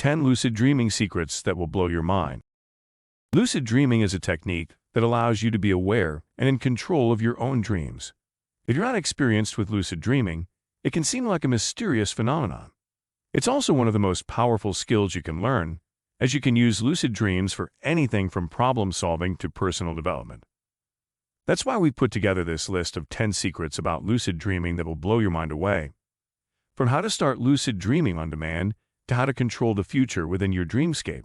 10 lucid dreaming secrets that will blow your mind. Lucid dreaming is a technique that allows you to be aware and in control of your own dreams. If you're not experienced with lucid dreaming, it can seem like a mysterious phenomenon. It's also one of the most powerful skills you can learn, as you can use lucid dreams for anything from problem solving to personal development. That's why we put together this list of 10 secrets about lucid dreaming that will blow your mind away. From how to start lucid dreaming on demand to how to control the future within your dreamscape,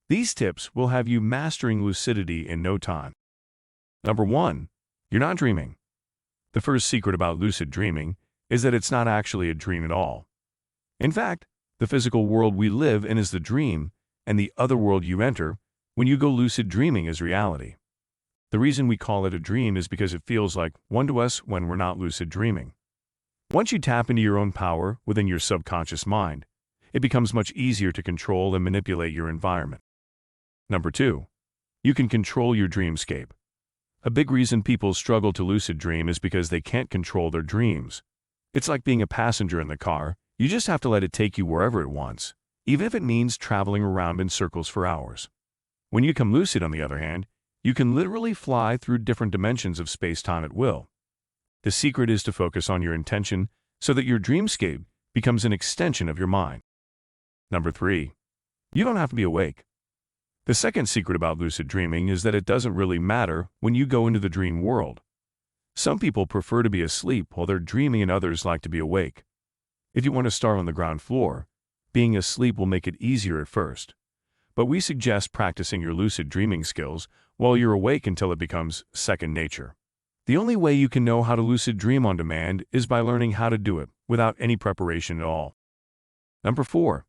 these tips will have you mastering lucidity in no time. Number 1. You're not dreaming. The first secret about lucid dreaming is that it's not actually a dream at all. In fact, the physical world we live in is the dream, and the other world you enter when you go lucid dreaming is reality. The reason we call it a dream is because it feels like one to us when we're not lucid dreaming. Once you tap into your own power within your subconscious mind, it becomes much easier to control and manipulate your environment. Number 2. You can control your dreamscape. A big reason people struggle to lucid dream is because they can't control their dreams. It's like being a passenger in the car. You just have to let it take you wherever it wants, even if it means traveling around in circles for hours. When you become lucid, on the other hand, you can literally fly through different dimensions of space-time at will. The secret is to focus on your intention so that your dreamscape becomes an extension of your mind. Number 3. You don't have to be awake. The second secret about lucid dreaming is that it doesn't really matter when you go into the dream world. Some people prefer to be asleep while they're dreaming and others like to be awake. If you want to start on the ground floor, being asleep will make it easier at first. But we suggest practicing your lucid dreaming skills while you're awake until it becomes second nature. The only way you can know how to lucid dream on demand is by learning how to do it without any preparation at all. Number 4.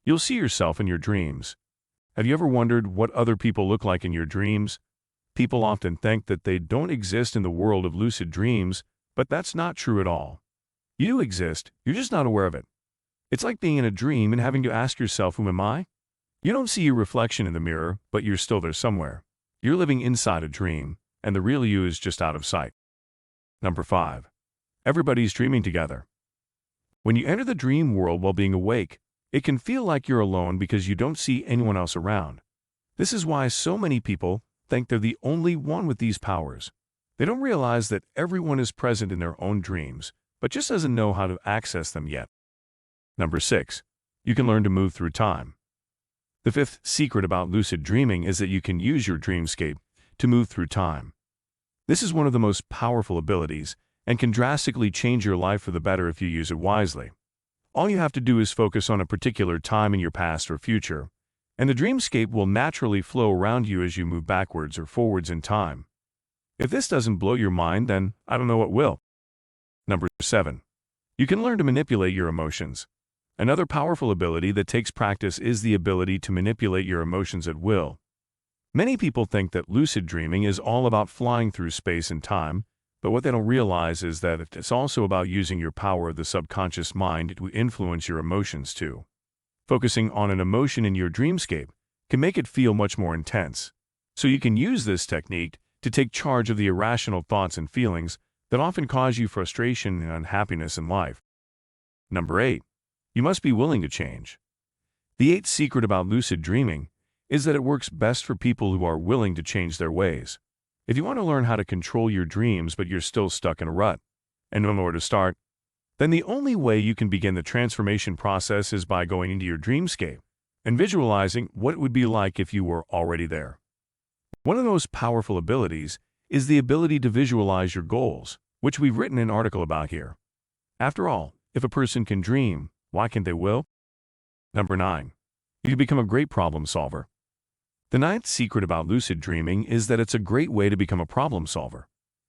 You'll see yourself in your dreams. Have you ever wondered what other people look like in your dreams? People often think that they don't exist in the world of lucid dreams, but that's not true at all. You do exist, you're just not aware of it. It's like being in a dream and having to ask yourself, who am I? You don't see your reflection in the mirror, but you're still there somewhere. You're living inside a dream, and the real you is just out of sight. Number 5. Everybody's dreaming together. When you enter the dream world while being awake, it can feel like you're alone because you don't see anyone else around. This is why so many people think they're the only one with these powers. They don't realize that everyone is present in their own dreams, but just doesn't know how to access them yet. Number 6. You can learn to move through time. The fifth secret about lucid dreaming is that you can use your dreamscape to move through time. This is one of the most powerful abilities and can drastically change your life for the better if you use it wisely. All you have to do is focus on a particular time in your past or future, and the dreamscape will naturally flow around you as you move backwards or forwards in time. If this doesn't blow your mind, then I don't know what will. Number 7. You can learn to manipulate your emotions. Another powerful ability that takes practice is the ability to manipulate your emotions at will. Many people think that lucid dreaming is all about flying through space and time, but what they don't realize is that it's also about using your power of the subconscious mind to influence your emotions too. Focusing on an emotion in your dreamscape can make it feel much more intense. So you can use this technique to take charge of the irrational thoughts and feelings that often cause you frustration and unhappiness in life. Number 8. You must be willing to change. The eighth secret about lucid dreaming is that it works best for people who are willing to change their ways. If you want to learn how to control your dreams but you're still stuck in a rut and don't know where to start, then the only way you can begin the transformation process is by going into your dreamscape and visualizing what it would be like if you were already there. One of the most powerful abilities is the ability to visualize your goals, which we've written an article about here. After all, if a person can dream, why can't they will? Number 9. You can become a great problem solver. The ninth secret about lucid dreaming is that it's a great way to become a problem solver.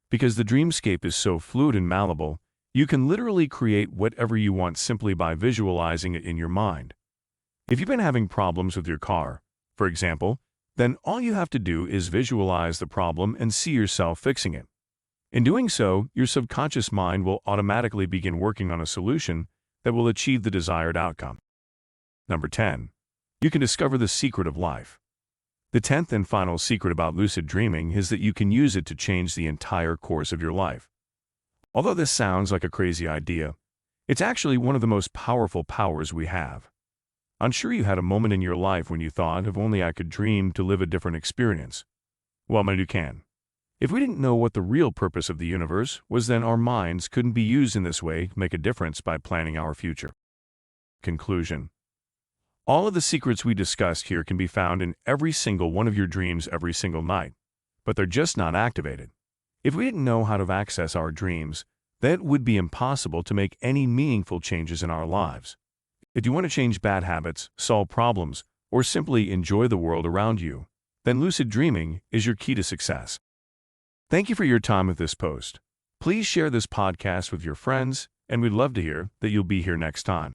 Because the dreamscape is so fluid and malleable, you can literally create whatever you want simply by visualizing it in your mind. If you've been having problems with your car, for example, then all you have to do is visualize the problem and see yourself fixing it. In doing so, your subconscious mind will automatically begin working on a solution that will achieve the desired outcome. Number 10. You can discover the secret of life. The 10th and final secret about lucid dreaming is that you can use it to change the entire course of your life. Although this sounds like a crazy idea, it's actually one of the most powerful powers we have. I'm sure you had a moment in your life when you thought, if only I could dream to live a different experience. Well, maybe you can. If we didn't know what the real purpose of the universe was, then our minds couldn't be used in this way to make a difference by planning our future. Conclusion. All of the secrets we discussed here can be found in every single one of your dreams every single night, but they're just not activated. If we didn't know how to access our dreams, then it would be impossible to make any meaningful changes in our lives. If you want to change bad habits, solve problems, or simply enjoy the world around you, then lucid dreaming is your key to success. Thank you for your time with this post. Please share this podcast with your friends, and we'd love to hear that you'll be here next time.